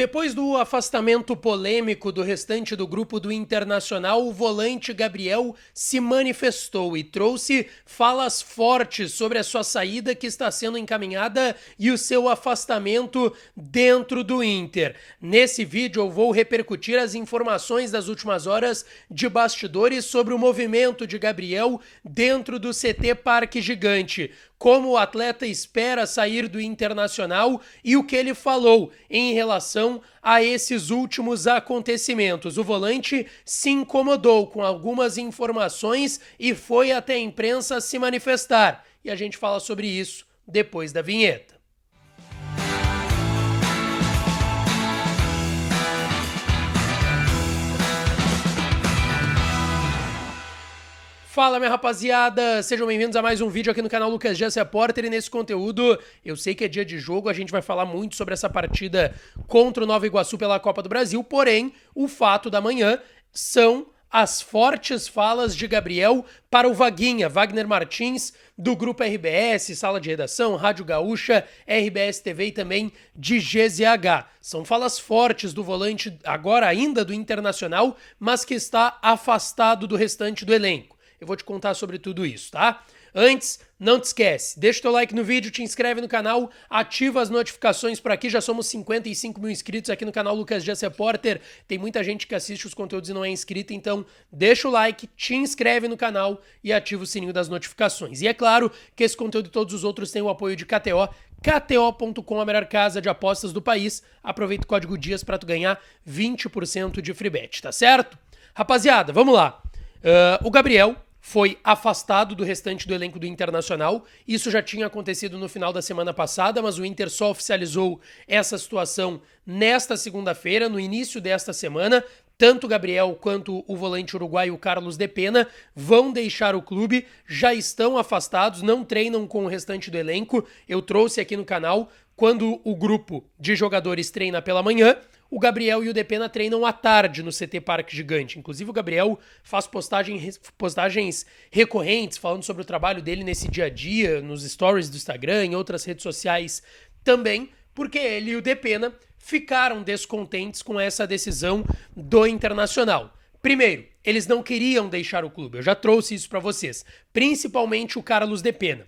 Depois do afastamento polêmico do restante do grupo do Internacional, o volante Gabriel se manifestou e trouxe falas fortes sobre a sua saída que está sendo encaminhada e o seu afastamento dentro do Inter. Nesse vídeo eu vou repercutir as informações das últimas horas de bastidores sobre o movimento de Gabriel dentro do CT Parque Gigante, como o atleta espera sair do Internacional e o que ele falou em relação a esses últimos acontecimentos. O volante se incomodou com algumas informações e foi até a imprensa se manifestar. E a gente fala sobre isso depois da vinheta. Fala, minha rapaziada, sejam bem-vindos a mais um vídeo aqui no canal Lucas Dias Repórter. E nesse conteúdo, eu sei que é dia de jogo, a gente vai falar muito sobre essa partida contra o Nova Iguaçu pela Copa do Brasil, porém, o fato da manhã são as fortes falas de Gabriel para o Vaguinha, Wagner Martins, do Grupo RBS, Sala de Redação, Rádio Gaúcha, RBS TV e também de GZH. São falas fortes do volante, agora ainda do Internacional, mas que está afastado do restante do elenco. Eu vou te contar sobre tudo isso, tá? Antes, não te esquece, deixa o teu like no vídeo, te inscreve no canal, ativa as notificações por aqui, já somos 55 mil inscritos aqui no canal Lucas Dias Repórter, tem muita gente que assiste os conteúdos e não é inscrita, então deixa o like, te inscreve no canal e ativa o sininho das notificações. E é claro que esse conteúdo e todos os outros têm o apoio de KTO, KTO.com, a melhor casa de apostas do país. Aproveita o código DIAS para tu ganhar 20% de free bet, tá certo? Rapaziada, vamos lá. O Gabriel foi afastado do restante do elenco do Internacional. Isso já tinha acontecido no final da semana passada, mas o Inter só oficializou essa situação nesta segunda-feira, no início desta semana. Tanto o Gabriel quanto o volante uruguaio Carlos Depena vão deixar o clube, já estão afastados, não treinam com o restante do elenco. Eu trouxe aqui no canal, quando o grupo de jogadores treina pela manhã, o Gabriel e o Depena treinam à tarde no CT Parque Gigante. Inclusive o Gabriel faz postagens recorrentes falando sobre o trabalho dele nesse dia a dia, nos stories do Instagram, em outras redes sociais também, porque ele e o Depena ficaram descontentes com essa decisão do Internacional. Primeiro, eles não queriam deixar o clube, eu já trouxe isso para vocês, principalmente o Carlos Depena.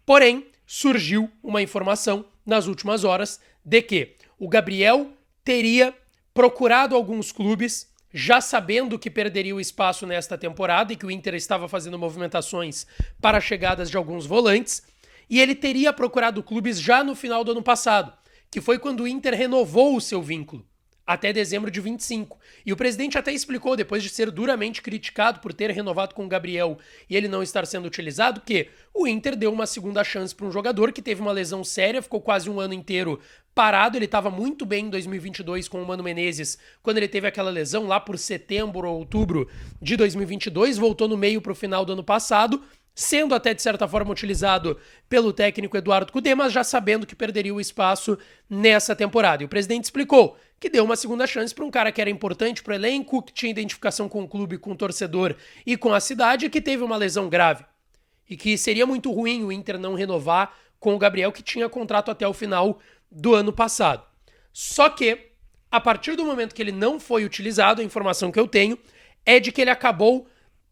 Porém, surgiu uma informação nas últimas horas de que o Gabriel teria procurado alguns clubes, já sabendo que perderia o espaço nesta temporada e que o Inter estava fazendo movimentações para a chegada de alguns volantes, e ele teria procurado clubes já no final do ano passado, que foi quando o Inter renovou o seu vínculo, até dezembro de 25. E o presidente até explicou, depois de ser duramente criticado por ter renovado com o Gabriel e ele não estar sendo utilizado, que o Inter deu uma segunda chance para um jogador que teve uma lesão séria, ficou quase um ano inteiro parado. Ele estava muito bem em 2022 com o Mano Menezes, quando ele teve aquela lesão lá por setembro ou outubro de 2022, voltou no meio para o final do ano passado, sendo até de certa forma utilizado pelo técnico Eduardo Cudê, mas já sabendo que perderia o espaço nessa temporada. E o presidente explicou que deu uma segunda chance para um cara que era importante para o elenco, que tinha identificação com o clube, com o torcedor e com a cidade, e que teve uma lesão grave. E que seria muito ruim o Inter não renovar com o Gabriel, que tinha contrato até o final do ano passado. Só que, a partir do momento que ele não foi utilizado, a informação que eu tenho é de que ele acabou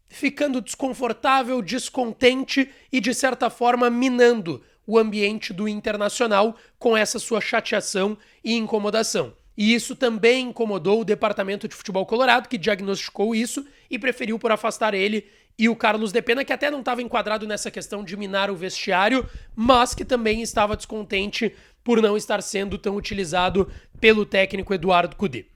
ficando desconfortável, descontente e, de certa forma, minando o ambiente do Internacional com essa sua chateação e incomodação. E isso também incomodou o Departamento de Futebol Colorado, que diagnosticou isso e preferiu por afastar ele e o Carlos Depena, que até não estava enquadrado nessa questão de minar o vestiário, mas que também estava descontente por não estar sendo tão utilizado pelo técnico Eduardo Cudê.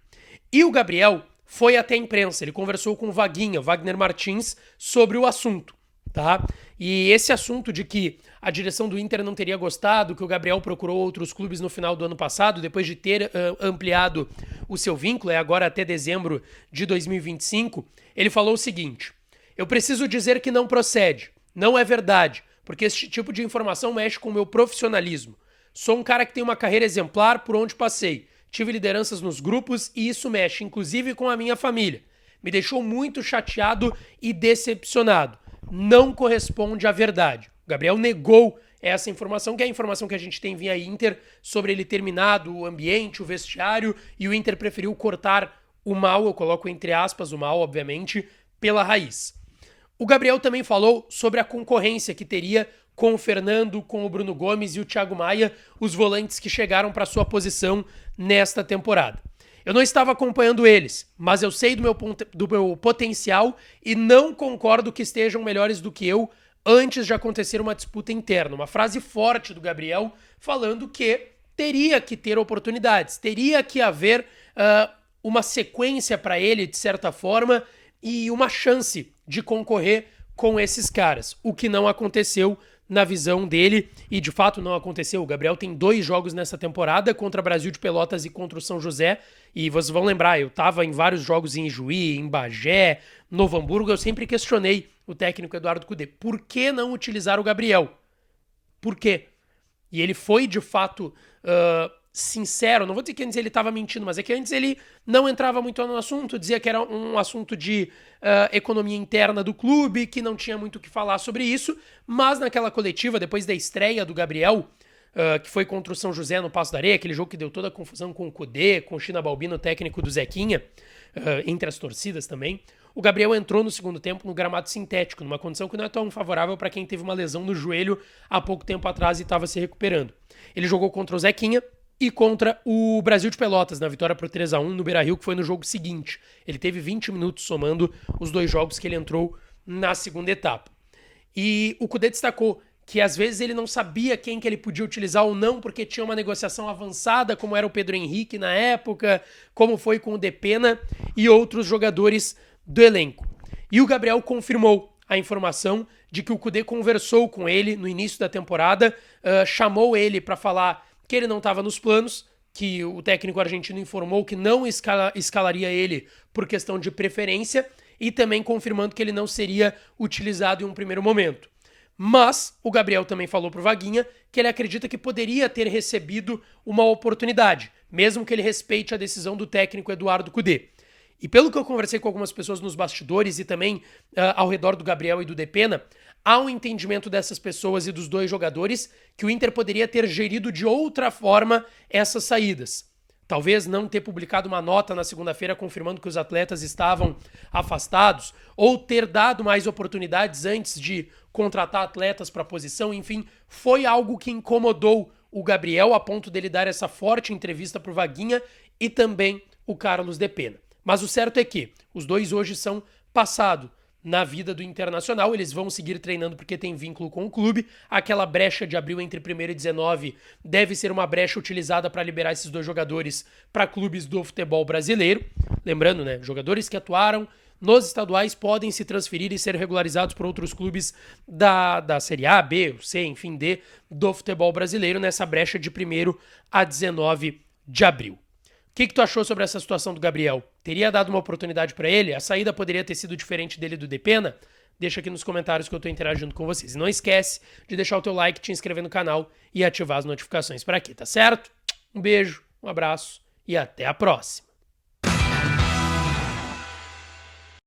E o Gabriel foi até a imprensa, ele conversou com o Vaguinha, Wagner Martins, sobre o assunto, tá? E esse assunto de que a direção do Inter não teria gostado, que o Gabriel procurou outros clubes no final do ano passado, depois de ter ampliado o seu vínculo, agora até dezembro de 2025, ele falou o seguinte: eu preciso dizer que não procede, não é verdade, porque esse tipo de informação mexe com o meu profissionalismo. Sou um cara que tem uma carreira exemplar por onde passei. Tive lideranças nos grupos e isso mexe, inclusive, com a minha família. Me deixou muito chateado e decepcionado. Não corresponde à verdade. O Gabriel negou essa informação, que é a informação que a gente tem via Inter sobre ele terminado o ambiente, o vestiário, e o Inter preferiu cortar o mal, eu coloco entre aspas o mal, obviamente, pela raiz. O Gabriel também falou sobre a concorrência que teria com o Fernando, com o Bruno Gomes e o Thiago Maia, os volantes que chegaram para sua posição nesta temporada. Eu não estava acompanhando eles, mas eu sei do meu potencial e não concordo que estejam melhores do que eu antes de acontecer uma disputa interna. Uma frase forte do Gabriel falando que teria que ter oportunidades, teria que haver uma sequência para ele, de certa forma, e uma chance de concorrer com esses caras, o que não aconteceu na visão dele, e de fato não aconteceu. O Gabriel tem 2 jogos nessa temporada, contra o Brasil de Pelotas e contra o São José, e vocês vão lembrar, eu tava em vários jogos em Juí, em Bagé, Novo Hamburgo, eu sempre questionei o técnico Eduardo Cudê, por que não utilizar o Gabriel? Por quê? E ele foi, de fato, sincero, não vou dizer que antes ele estava mentindo, mas é que antes ele não entrava muito no assunto, dizia que era um assunto de economia interna do clube, que não tinha muito o que falar sobre isso, mas naquela coletiva, depois da estreia do Gabriel, que foi contra o São José no Passo da Areia, aquele jogo que deu toda a confusão com o Cudê, com o China Balbino, técnico do Zequinha, entre as torcidas também, o Gabriel entrou no segundo tempo no gramado sintético, numa condição que não é tão favorável para quem teve uma lesão no joelho há pouco tempo atrás e estava se recuperando. Ele jogou contra o Zequinha e contra o Brasil de Pelotas, na vitória por 3-1 no Beira-Rio, que foi no jogo seguinte. Ele teve 20 minutos somando os 2 jogos que ele entrou na segunda etapa. E o Cudê destacou que às vezes ele não sabia quem que ele podia utilizar ou não, porque tinha uma negociação avançada, como era o Pedro Henrique na época, como foi com o Depena e outros jogadores do elenco. E o Gabriel confirmou a informação de que o Cudê conversou com ele no início da temporada, chamou ele para falar que ele não estava nos planos, que o técnico argentino informou que não escalaria ele por questão de preferência, e também confirmando que ele não seria utilizado em um primeiro momento. Mas o Gabriel também falou pro Vaguinha que ele acredita que poderia ter recebido uma oportunidade, mesmo que ele respeite a decisão do técnico Eduardo Cudê. E pelo que eu conversei com algumas pessoas nos bastidores e também ao redor do Gabriel e do Depena, há um entendimento dessas pessoas e dos 2 jogadores que o Inter poderia ter gerido de outra forma essas saídas. Talvez não ter publicado uma nota na segunda-feira confirmando que os atletas estavam afastados, ou ter dado mais oportunidades antes de contratar atletas para a posição, enfim, foi algo que incomodou o Gabriel a ponto dele dar essa forte entrevista para o Vaguinha e também o Carlos Depena. Mas o certo é que os 2 hoje são passado na vida do Internacional, eles vão seguir treinando porque tem vínculo com o clube. Aquela brecha de abril entre 1º e 19 deve ser uma brecha utilizada para liberar esses 2 jogadores para clubes do futebol brasileiro. Lembrando, né, jogadores que atuaram nos estaduais podem se transferir e ser regularizados por outros clubes da Série A, B, C, enfim, D, do futebol brasileiro nessa brecha de 1º a 19 de abril. O que tu achou sobre essa situação do Gabriel? Teria dado uma oportunidade para ele? A saída poderia ter sido diferente dele do Depena? Deixa aqui nos comentários que eu tô interagindo com vocês. E não esquece de deixar o teu like, te inscrever no canal e ativar as notificações por aqui, tá certo? Um beijo, um abraço e até a próxima.